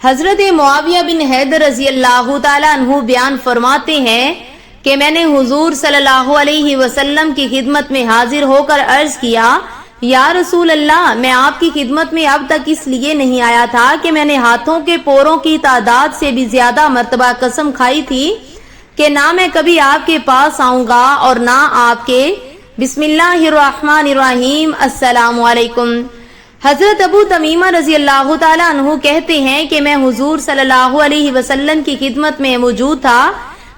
حضرت معاویہ بن حیدر رضی اللہ تعالیٰ عنہ بیان فرماتے ہیں کہ میں نے حضور صلی اللہ علیہ وسلم کی خدمت میں حاضر ہو کر عرض کیا، یا رسول اللہ، میں آپ کی خدمت میں اب تک اس لیے نہیں آیا تھا کہ میں نے ہاتھوں کے پوروں کی تعداد سے بھی زیادہ مرتبہ قسم کھائی تھی کہ نہ میں کبھی آپ کے پاس آؤں گا اور نہ آپ کے بسم اللہ الرحمن الرحیم السلام علیکم۔ حضرت ابو تمیمہ رضی اللہ تعالیٰ عنہ کہتے ہیں کہ میں حضور صلی اللہ علیہ وسلم کی خدمت میں موجود تھا،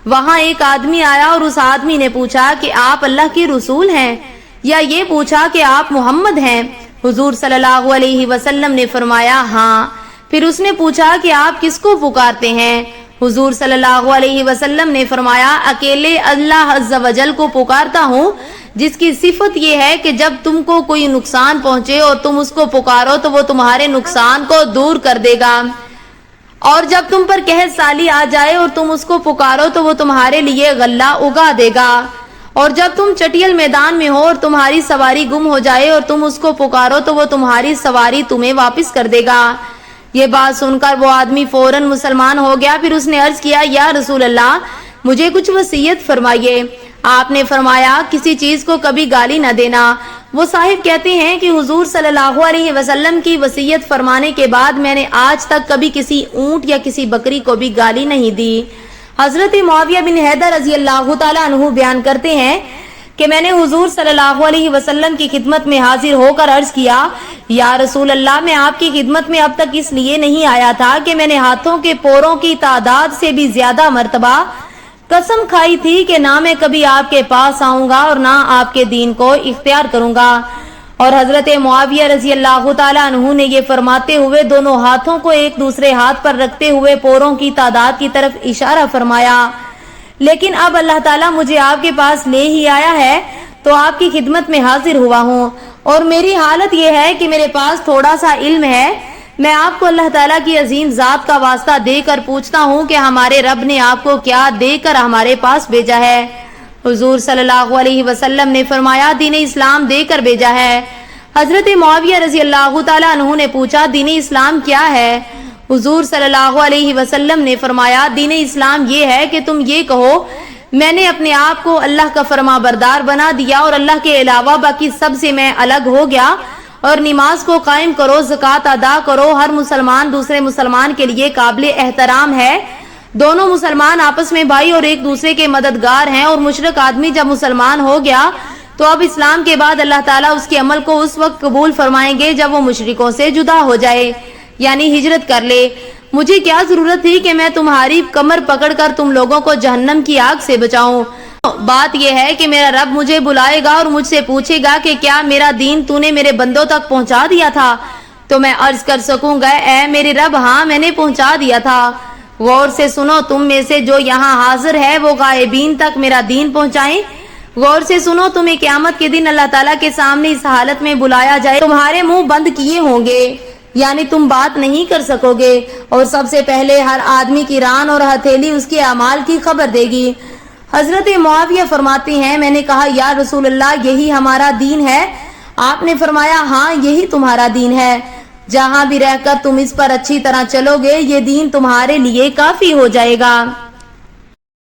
وہاں ایک آدمی آیا اور اس آدمی نے پوچھا کہ آپ اللہ کے رسول ہیں، یا یہ پوچھا کہ آپ محمد ہیں؟ حضور صلی اللہ علیہ وسلم نے فرمایا ہاں۔ پھر اس نے پوچھا کہ آپ کس کو پکارتے ہیں؟ حضور صلی اللہ علیہ وسلم نے فرمایا اکیلے اللہ عز و جل کو پکارتا ہوں، جس کی صفت یہ ہے کہ جب تم کو کوئی نقصان پہنچے اور تم اس کو پکارو تو وہ تمہارے نقصان کو دور کر دے گا، اور جب تم پر قحط سالی آ جائے اور تم اس کو پکارو تو وہ تمہارے لیے غلہ اگا دے گا، اور جب تم چٹیل میدان میں ہو اور تمہاری سواری گم ہو جائے اور تم اس کو پکارو تو وہ تمہاری سواری تمہیں واپس کر دے گا۔ یہ بات سن کر وہ آدمی فوراً مسلمان ہو گیا۔ پھر اس نے عرض کیا، یا رسول اللہ، مجھے کچھ وصیت فرمائیے۔ آپ نے فرمایا، کسی چیز کو کبھی گالی نہ دینا۔ وہ صاحب کہتے ہیں کہ حضور صلی اللہ علیہ وسلم کی وصیت فرمانے کے بعد میں نے آج تک کبھی کسی اونٹ یا کسی بکری کو بھی گالی نہیں دی۔ حضرت معاویہ بن حیدر رضی اللہ تعالیٰ عنہ بیان کرتے ہیں کہ میں نے حضور صلی اللہ علیہ وسلم کی خدمت میں حاضر ہو کر عرض کیا، یا رسول اللہ، میں آپ کی خدمت میں اب تک اس لیے نہیں آیا تھا کہ میں نے ہاتھوں کے پوروں کی تعداد سے بھی زیادہ مرتبہ قسم کھائی تھی کہ نہ میں کبھی آپ کے پاس آؤں گا اور نہ آپ کے دین کو اختیار کروں گا۔ اور حضرت معاویہ رضی اللہ تعالیٰ عنہ نے یہ فرماتے ہوئے دونوں ہاتھوں کو ایک دوسرے ہاتھ پر رکھتے ہوئے پوروں کی تعداد کی طرف اشارہ فرمایا، لیکن اب اللہ تعالیٰ مجھے آپ کے پاس لے ہی آیا ہے تو آپ کی خدمت میں حاضر ہوا ہوں، اور میری حالت یہ ہے کہ میرے پاس تھوڑا سا علم ہے۔ میں آپ کو اللہ تعالیٰ کی عظیم ذات کا واسطہ دے کر پوچھتا ہوں کہ ہمارے رب نے آپ کو کیا دے کر ہمارے پاس بھیجا ہے؟ حضور صلی اللہ علیہ وسلم نے فرمایا، دین اسلام دے کر بھیجا ہے۔ حضرت معاویہ رضی اللہ تعالیٰ عنہ نے پوچھا، دین اسلام کیا ہے؟ حضور صلی اللہ علیہ وسلم نے فرمایا، دین اسلام یہ ہے کہ تم یہ کہو، میں نے اپنے آپ کو اللہ کا فرما بردار بنا دیا اور اللہ کے علاوہ باقی سب سے میں الگ ہو گیا، اور نماز کو قائم کرو، زکوٰۃ ادا کرو، ہر مسلمان دوسرے مسلمان کے لیے قابل احترام ہے، دونوں مسلمان آپس میں بھائی اور ایک دوسرے کے مددگار ہیں، اور مشرک آدمی جب مسلمان ہو گیا تو اب اسلام کے بعد اللہ تعالیٰ اس کے عمل کو اس وقت قبول فرمائیں گے جب وہ مشرکوں سے جدا ہو جائے، یعنی ہجرت کر لے۔ مجھے کیا ضرورت تھی کہ میں تمہاری کمر پکڑ کر تم لوگوں کو جہنم کی آگ سے بچاؤں؟ بات یہ ہے کہ میرا رب مجھے بلائے گا اور مجھ سے پوچھے گا کہ کیا میرا دین تو نے میرے بندوں تک پہنچا دیا تھا؟ تو میں عرض کر سکوں گا، اے میرے رب، ہاں میں نے پہنچا دیا تھا۔ غور سے سنو، تم میں سے جو یہاں حاضر ہے وہ غائبین تک میرا دین پہنچائیں۔ غور سے سنو، تمہیں قیامت کے دن اللہ تعالیٰ کے سامنے اس حالت میں بلایا جائے، تمہارے منہ بند کیے ہوں گے، یعنی تم بات نہیں کر سکو گے، اور سب سے پہلے ہر آدمی کی ران اور ہتھیلی اس کے اعمال کی خبر دے گی۔ حضرت معاویہ فرماتے ہیں، میں نے کہا، یا رسول اللہ، یہی ہمارا دین ہے؟ آپ نے فرمایا، ہاں یہی تمہارا دین ہے، جہاں بھی رہ کر تم اس پر اچھی طرح چلو گے یہ دین تمہارے لیے کافی ہو جائے گا۔